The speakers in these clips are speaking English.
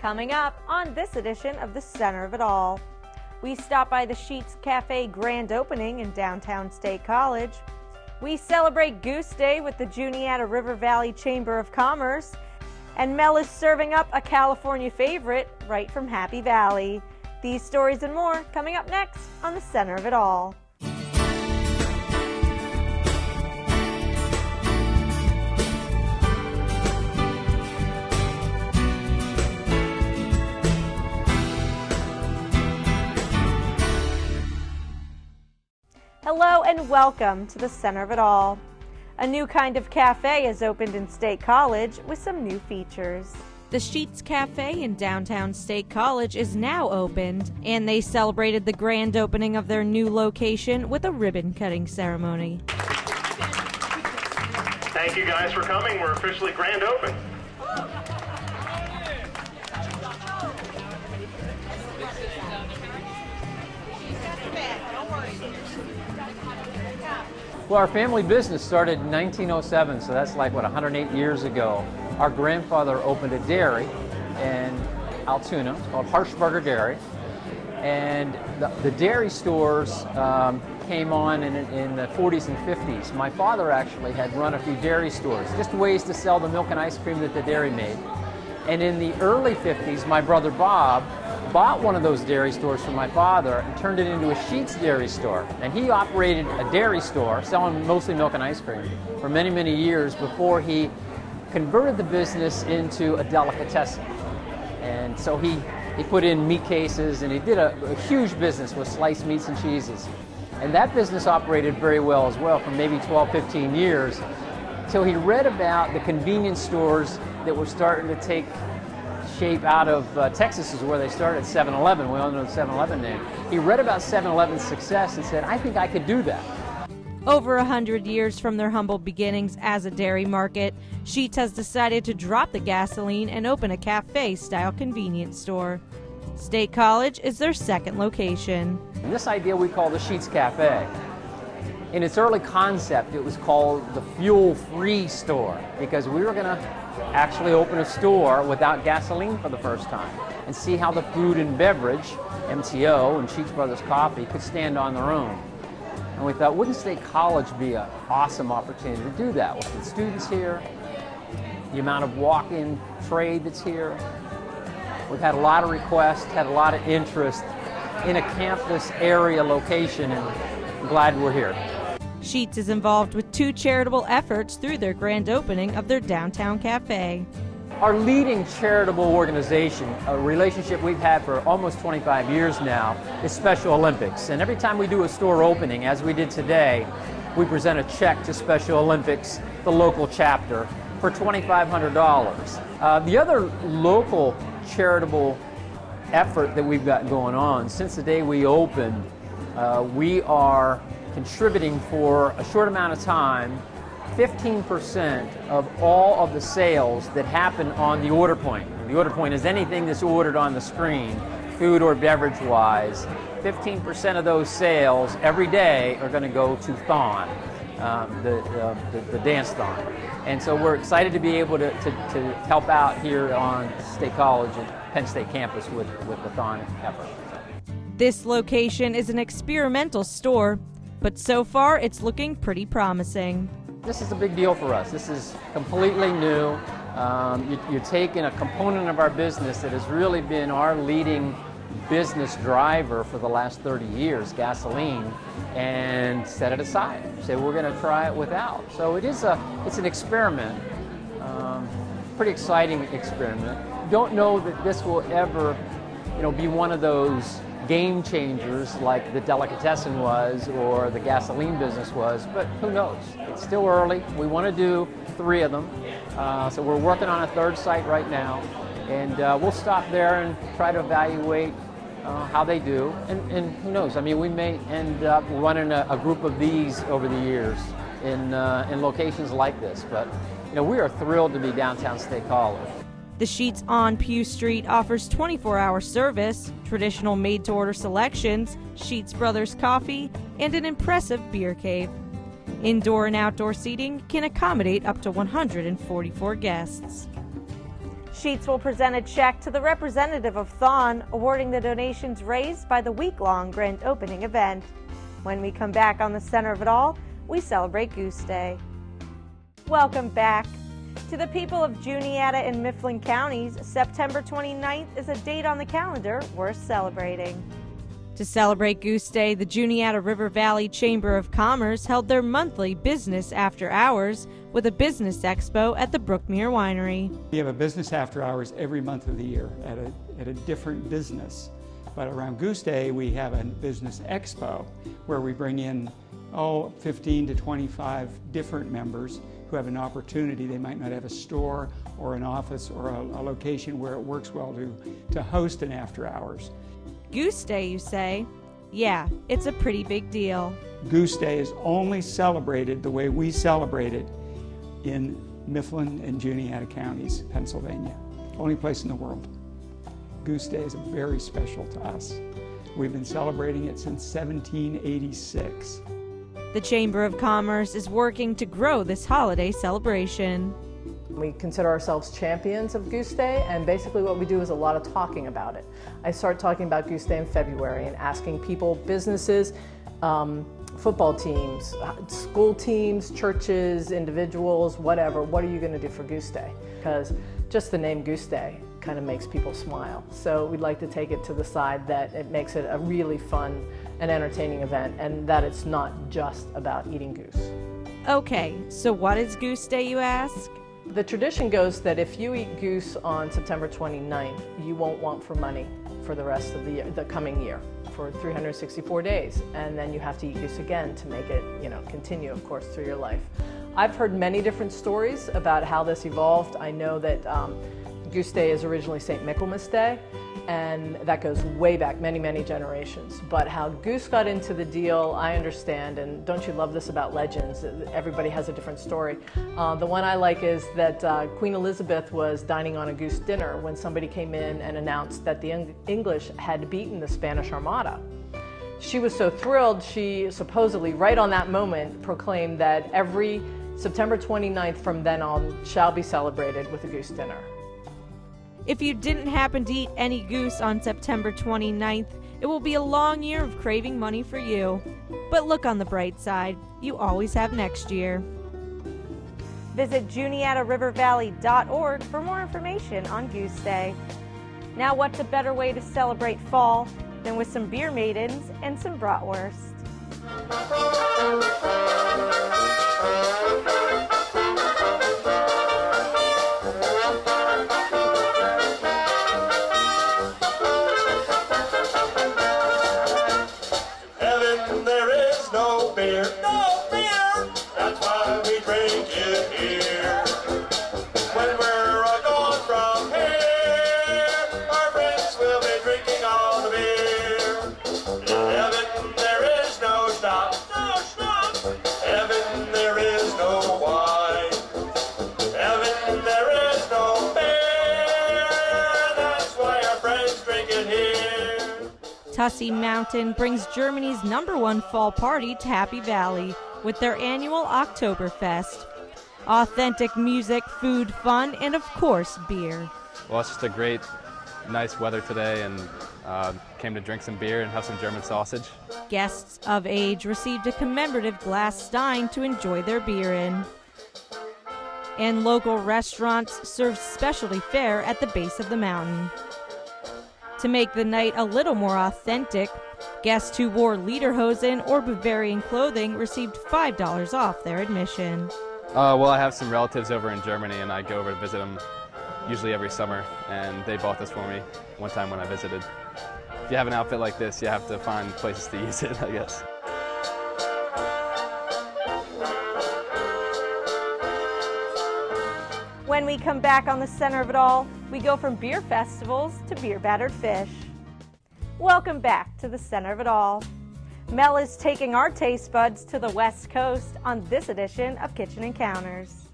Coming up on this edition of the Center of It All, we stop by the Sheets Cafe grand opening in downtown State College. We celebrate Goose Day with the Juanita River Valley Chamber of Commerce. And Mel is serving up a California favorite right from Happy Valley. These stories and more coming up next on the Center of It All. Hello and welcome to the Center of It All. A new kind of cafe has opened in State College with some new features. The Sheets Cafe in downtown State College is now opened, and they celebrated the grand opening of their new location with a ribbon-cutting ceremony. Thank you guys for coming. We're officially grand open. Well, our family business started in 1907, so that's like, 108 years ago. Our grandfather opened a dairy in Altoona. It's called Harshbarger Dairy. And the dairy stores came on in the 40s and 50s. My father actually had run a few dairy stores, just ways to sell the milk and ice cream that the dairy made. And in the early 50s, my brother Bob bought one of those dairy stores from my father and turned it into a Sheets dairy store. And he operated a dairy store selling mostly milk and ice cream for many, many years before he converted the business into a delicatessen. And so he put in meat cases, and he did a huge business with sliced meats and cheeses. And that business operated very well as well for maybe 12, 15 years, till he read about the convenience stores that were starting to take shape out of Texas, is where they started, 7-Eleven. We all know the 7-Eleven name. He read about 7-Eleven's success and said, I think I could do that. Over 100 years from their humble beginnings as a dairy market, Sheets has decided to drop the gasoline and open a cafe-style convenience store. State College is their second location. And this idea we call the Sheets Cafe. In its early concept, it was called the fuel-free store, because we were going to actually open a store without gasoline for the first time and see how the food and beverage, MTO and Sheets Brothers Coffee, could stand on their own. And we thought, wouldn't State College be an awesome opportunity to do that with the students here, the amount of walk-in trade that's here. We've had a lot of requests, had a lot of interest in a campus area location, and I'm glad we're here. Sheets is involved with two charitable efforts through their grand opening of their downtown cafe. Our leading charitable organization, a relationship we've had for almost 25 years now, is Special Olympics. And every time we do a store opening, as we did today, we present a check to Special Olympics, the local chapter, for $2,500. The other local charitable effort that we've got going on, since the day we opened, we are contributing for a short amount of time 15% of all of the sales that happen on the order point. The order point is anything that's ordered on the screen, food or beverage wise. 15% of those sales every day are going to go to Thon, the dance Thon. And so we're excited to be able to help out here on State College and Penn State campus with the Thon effort. This location is an experimental store, but so far it's looking pretty promising. This is a big deal for us. This is completely new. You're taking a component of our business that has really been our leading business driver for the last 30 years, gasoline, and set it aside. Say we're going to try it without. So it's an experiment, pretty exciting experiment. Don't know that this will ever, be one of those game changers like the delicatessen was or the gasoline business was, but who knows? It's still early. We want to do 3 of them, so we're working on a 3rd site right now, and we'll stop there and try to evaluate how they do, and who knows? I mean, we may end up running a group of these over the years in locations like this, but we are thrilled to be downtown State College. The Sheets on Pew Street offers 24-hour service, traditional made-to-order selections, Sheets Brothers Coffee, and an impressive beer cave. Indoor and outdoor seating can accommodate up to 144 guests. Sheets will present a check to the representative of Thon, awarding the donations raised by the week-long grand opening event. When we come back on the center of it all, we celebrate Goose Day. Welcome back. To the people of Juniata and Mifflin counties, September 29th is a date on the calendar worth celebrating. To celebrate Goose Day, the Juniata River Valley Chamber of Commerce held their monthly business after hours with a business expo at the Brookmere Winery. We have a business after hours every month of the year at a different business. But around Goose Day, we have a business expo where we bring in 15 to 25 different members who have an opportunity. They might not have a store or an office or a location where it works well to host an after hours. Goose Day, you say? Yeah, it's a pretty big deal. Goose Day is only celebrated the way we celebrate it in Mifflin and Juniata counties, Pennsylvania. Only place in the world. Goose Day is very special to us. We've been celebrating it since 1786. The Chamber of Commerce is working to grow this holiday celebration. We consider ourselves champions of Goose Day, and basically what we do is a lot of talking about it. I start talking about Goose Day in February and asking people, businesses, football teams, school teams, churches, individuals, whatever, what are you going to do for Goose Day? Because just the name Goose Day kind of makes people smile. So we'd like to take it to the side that it makes it a really fun and entertaining event, and that it's not just about eating goose. Okay, so what is Goose Day, you ask? The tradition goes that if you eat goose on September 29th, you won't want for money for the rest of the year, the coming year, for 364 days. And then you have to eat goose again to make it, continue, of course, through your life. I've heard many different stories about how this evolved. I know that Goose Day is originally St. Michaelmas Day, and that goes way back, many, many generations. But how goose got into the deal, I understand, and don't you love this about legends? Everybody has a different story. The one I like is that Queen Elizabeth was dining on a goose dinner when somebody came in and announced that the English had beaten the Spanish Armada. She was so thrilled, she supposedly, right on that moment, proclaimed that every September 29th from then on shall be celebrated with a goose dinner. If you didn't happen to eat any goose on September 29th, it will be a long year of craving money for you. But look on the bright side, you always have next year. Visit JuniataRiverValley.org for more information on Goose Day. Now what's a better way to celebrate fall than with some beer maidens and some bratwurst? Tussey Mountain brings Germany's #1 fall party to Happy Valley with their annual Oktoberfest. Authentic music, food, fun, and of course, beer. Well, it's just a great, nice weather today, and came to drink some beer and have some German sausage. Guests of age received a commemorative glass stein to enjoy their beer in. And local restaurants served specialty fare at the base of the mountain. To make the night a little more authentic, guests who wore lederhosen or Bavarian clothing received $5 off their admission. Well, I have some relatives over in Germany, and I go over to visit them usually every summer, and they bought this for me one time when I visited. If you have an outfit like this, you have to find places to use it, I guess. When we come back on the center of it all, we go from beer festivals to beer-battered fish. Welcome back to the center of it all. Mel is taking our taste buds to the West Coast on this edition of Kitchen Encounters.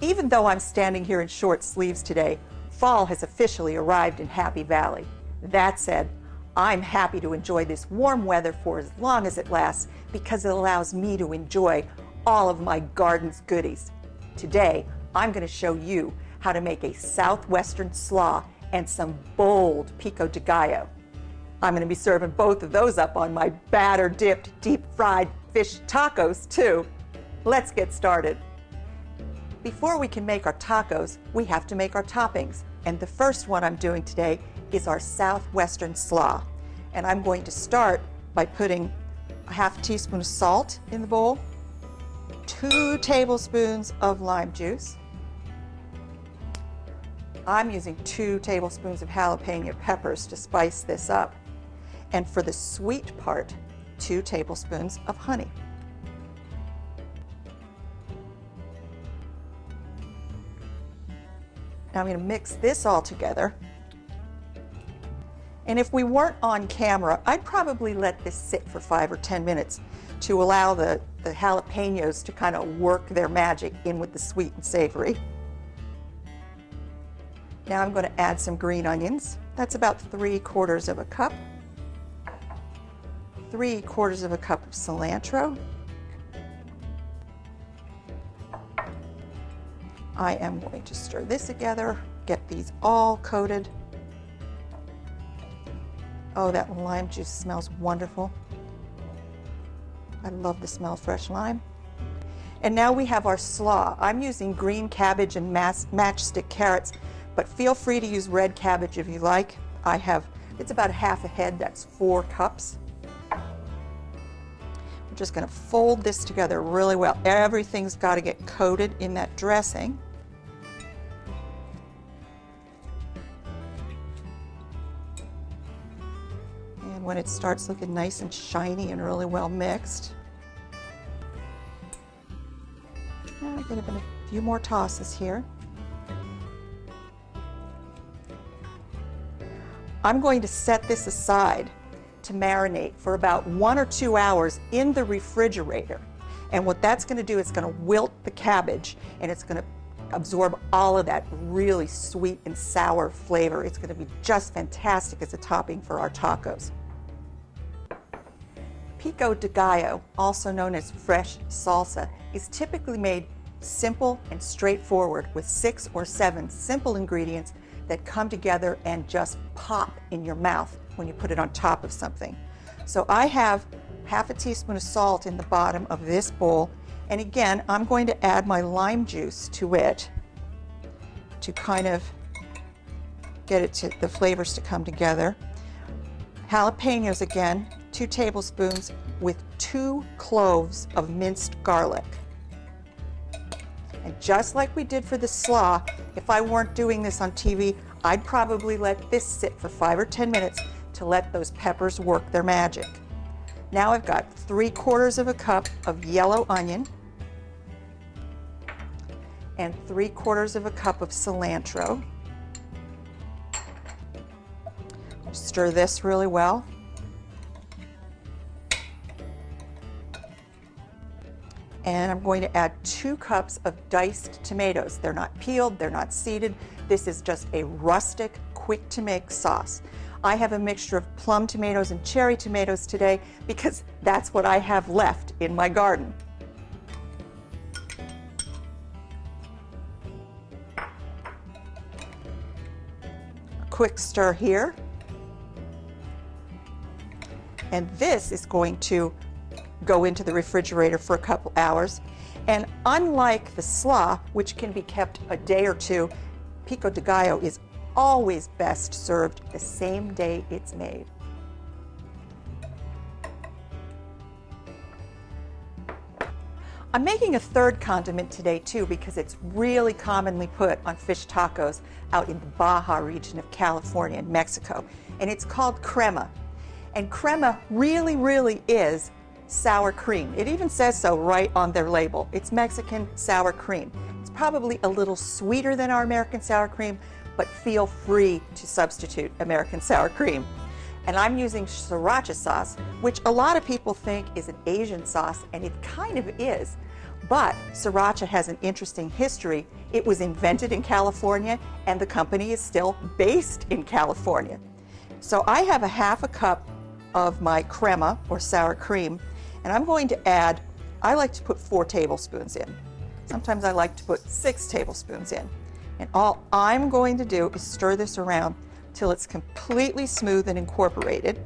Even though I'm standing here in short sleeves today, fall has officially arrived in Happy Valley. That said, I'm happy to enjoy this warm weather for as long as it lasts because it allows me to enjoy all of my garden's goodies. Today, I'm going to show you how to make a southwestern slaw and some bold pico de gallo. I'm going to be serving both of those up on my batter-dipped, deep-fried fish tacos, too. Let's get started. Before we can make our tacos, we have to make our toppings. And the first one I'm doing today is our southwestern slaw. And I'm going to start by putting a half teaspoon of salt in the bowl, 2 tablespoons of lime juice. I'm using 2 tablespoons of jalapeno peppers to spice this up. And for the sweet part, 2 tablespoons of honey. Now I'm going to mix this all together. And if we weren't on camera, I'd probably let this sit for 5 or 10 minutes to allow the jalapenos to kind of work their magic in with the sweet and savory. Now I'm going to add some green onions. That's about 3/4 of a cup. 3/4 of a cup of cilantro. I am going to stir this together, get these all coated. Oh, that lime juice smells wonderful. I love the smell of fresh lime. And now we have our slaw. I'm using green cabbage and matchstick carrots, but feel free to use red cabbage if you like. It's about half a head, that's 4 cups. I'm just going to fold this together really well. Everything's got to get coated in that dressing. And when it starts looking nice and shiny and really well mixed, I'm going to put a few more tosses here. I'm going to set this aside to marinate for about 1 or 2 hours in the refrigerator. And what that's going to do is going to wilt the cabbage, and it's going to absorb all of that really sweet and sour flavor. It's going to be just fantastic as a topping for our tacos. Pico de gallo, also known as fresh salsa, is typically made simple and straightforward with 6 or 7 simple ingredients that come together and just pop in your mouth when you put it on top of something. So I have half a teaspoon of salt in the bottom of this bowl, and again I'm going to add my lime juice to it to kind of get the flavors to come together. Jalapenos again, 2 tablespoons with 2 cloves of minced garlic. And just like we did for the slaw, if I weren't doing this on TV, I'd probably let this sit for 5 or 10 minutes to let those peppers work their magic. Now I've got 3/4 of a cup of yellow onion and 3/4 of a cup of cilantro. Stir this really well. And I'm going to add 2 cups of diced tomatoes. They're not peeled, they're not seeded. This is just a rustic, quick-to-make sauce. I have a mixture of plum tomatoes and cherry tomatoes today because that's what I have left in my garden. A quick stir here. And this is going to go into the refrigerator for a couple hours. And unlike the slaw, which can be kept a day or 2, pico de gallo is always best served the same day it's made. I'm making a 3rd condiment today too because it's really commonly put on fish tacos out in the Baja region of California and Mexico, and it's called crema. And crema really is sour cream. It even says so right on their label. It's Mexican sour cream. It's probably a little sweeter than our American sour cream, but feel free to substitute American sour cream. And I'm using sriracha sauce, which a lot of people think is an Asian sauce, and it kind of is. But sriracha has an interesting history. It was invented in California, and the company is still based in California. So I have a half a cup of my crema, or sour cream, and I'm going to add I like to put 4 tablespoons in. Sometimes I like to put 6 tablespoons in. And all I'm going to do is stir this around till it's completely smooth and incorporated.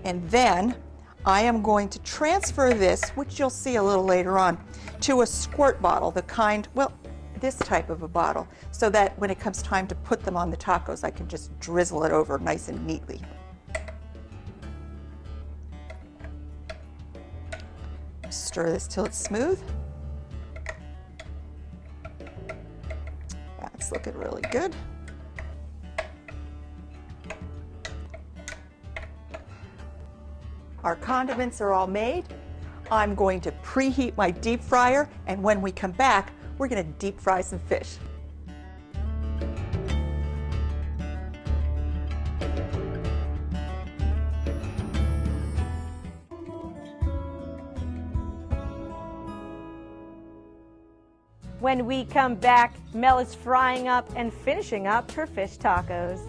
And then I am going to transfer this, which you'll see a little later on, to a squirt bottle, the kind, well, this type of a bottle, so that when it comes time to put them on the tacos, I can just drizzle it over nice and neatly. Stir this till it's smooth. That's looking really good. Our condiments are all made. I'm going to preheat my deep fryer, and when we come back, we're going to deep fry some fish. When we come back, Mel is frying up and finishing up her fish tacos.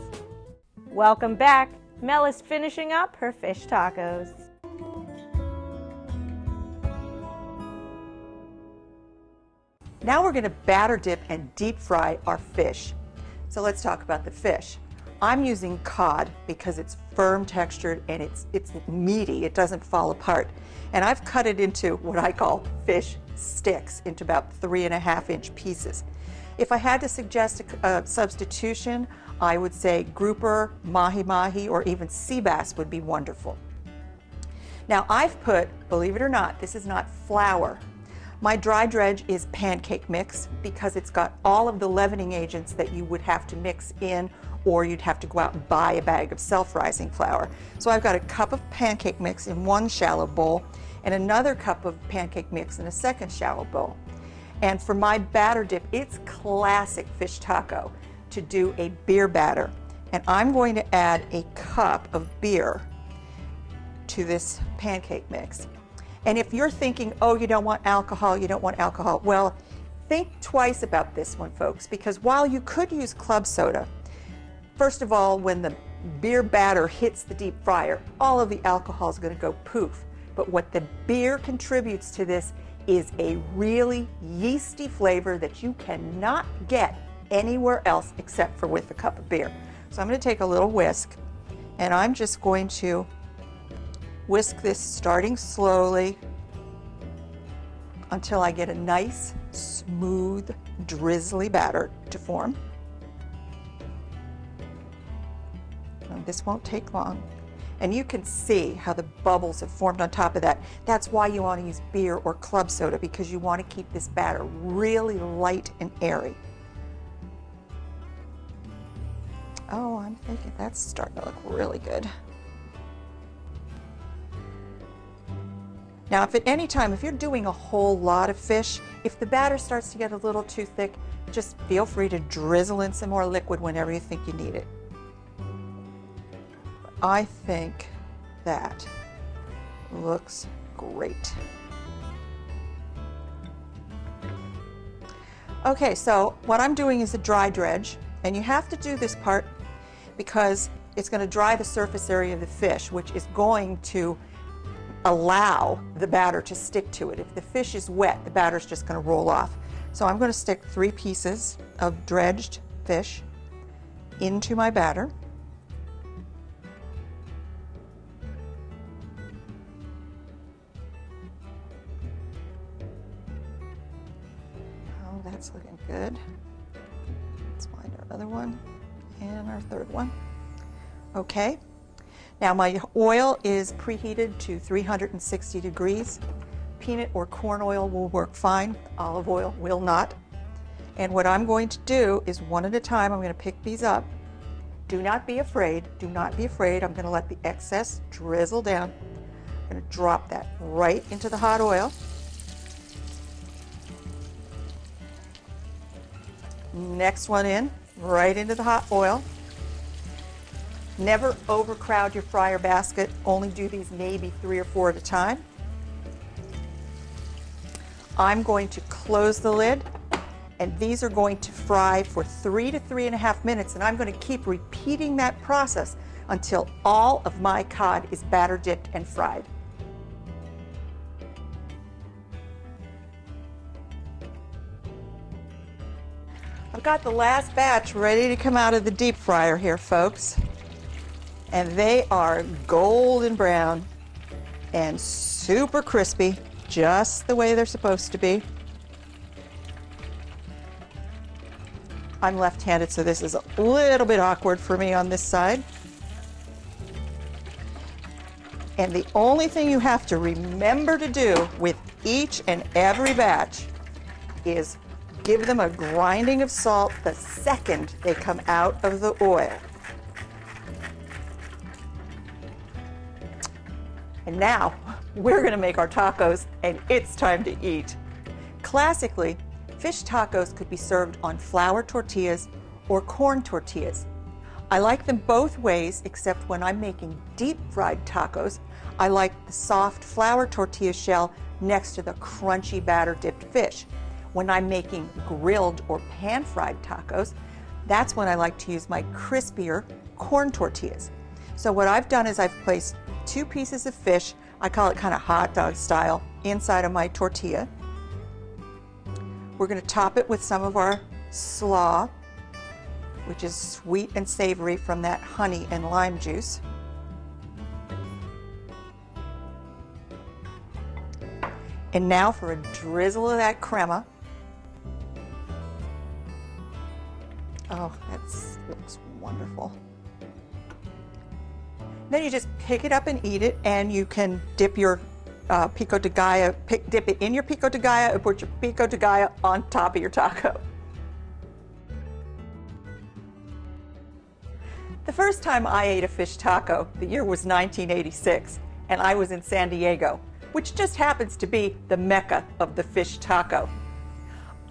Welcome back. Mel is finishing up her fish tacos. Now we're going to batter dip and deep fry our fish. So let's talk about the fish. I'm using cod because it's firm textured and it's meaty. It doesn't fall apart. And I've cut it into what I call fish sticks, into about 3.5-inch pieces. If I had to suggest a substitution, I would say grouper, mahi-mahi, or even sea bass would be wonderful. Now I've put, believe it or not, this is not flour. My dry dredge is pancake mix because it's got all of the leavening agents that you would have to mix in, or you'd have to go out and buy a bag of self-rising flour. So I've got a cup of pancake mix in one shallow bowl and another cup of pancake mix in a second shallow bowl. And for my batter dip, it's classic fish taco to do a beer batter. And I'm going to add a cup of beer to this pancake mix. And if you're thinking, oh, you don't want alcohol, well, think twice about this one, folks, because while you could use club soda, first of all, when the beer batter hits the deep fryer, all of the alcohol is going to go poof. But what the beer contributes to this is a really yeasty flavor that you cannot get anywhere else except for with a cup of beer. So I'm going to take a little whisk, and I'm just going to whisk this starting slowly until I get a nice, smooth, drizzly batter to form. And this won't take long. And you can see how the bubbles have formed on top of that. That's why you want to use beer or club soda, because you want to keep this batter really light and airy. Oh, I'm thinking that's starting to look really good. Now, if at any time, if you're doing a whole lot of fish, if the batter starts to get a little too thick, just feel free to drizzle in some more liquid whenever you think you need it. I think that looks great. Okay, so what I'm doing is a dry dredge, and you have to do this part because it's going to dry the surface area of the fish, which is going to allow the batter to stick to it. If the fish is wet, the batter's just going to roll off. So I'm going to stick 3 pieces of dredged fish into my batter. Oh, that's looking good. Let's find our other one and our third one. Okay. Now my oil is preheated to 360 degrees. Peanut or corn oil will work fine. Olive oil will not. And what I'm going to do is one at a time, I'm going to pick these up. Do not be afraid. Do not be afraid. I'm going to let the excess drizzle down. I'm going to drop that right into the hot oil. Next one in, right into the hot oil. Never overcrowd your fryer basket. Only do these maybe 3 or 4 at a time. I'm going to close the lid, and these are going to fry for 3 to 3.5 minutes, and I'm going to keep repeating that process until all of my cod is batter dipped and fried. I've got the last batch ready to come out of the deep fryer here, folks. And they are golden brown and super crispy, just the way they're supposed to be. I'm left-handed, so this is a little bit awkward for me on this side. And the only thing you have to remember to do with each and every batch is give them a grinding of salt the second they come out of the oil. And now we're going to make our tacos, and it's time to eat. Classically, fish tacos could be served on flour tortillas or corn tortillas. I like them both ways, except when I'm making deep fried tacos, I like the soft flour tortilla shell next to the crunchy batter dipped fish. When I'm making grilled or pan fried tacos, that's when I like to use my crispier corn tortillas. So what I've done is I've placed 2 pieces of fish, I call it kind of hot dog style, inside of my tortilla. We're going to top it with some of our slaw, which is sweet and savory from that honey and lime juice. And now for a drizzle of that crema. Oh, that looks wonderful. Then you just pick it up and eat it, and you can dip your pico de gallo, dip it in your pico de gallo and put your pico de gallo on top of your taco. The first time I ate a fish taco, the year was 1986, and I was in San Diego, which just happens to be the mecca of the fish taco.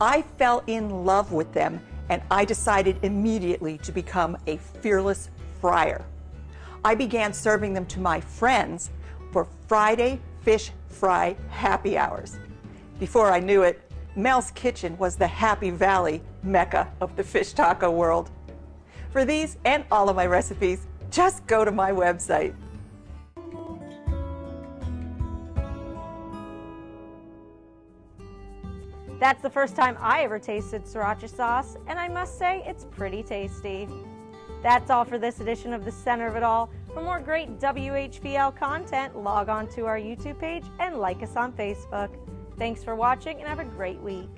I fell in love with them, and I decided immediately to become a fearless fryer. I began serving them to my friends for Friday fish fry happy hours. Before I knew it, Mel's Kitchen was the Happy Valley mecca of the fish taco world. For these and all of my recipes, just go to my website. That's the first time I ever tasted sriracha sauce, and I must say it's pretty tasty. That's all for this edition of The Center of It All. For more great WHVL content, log on to our YouTube page and like us on Facebook. Thanks for watching and have a great week.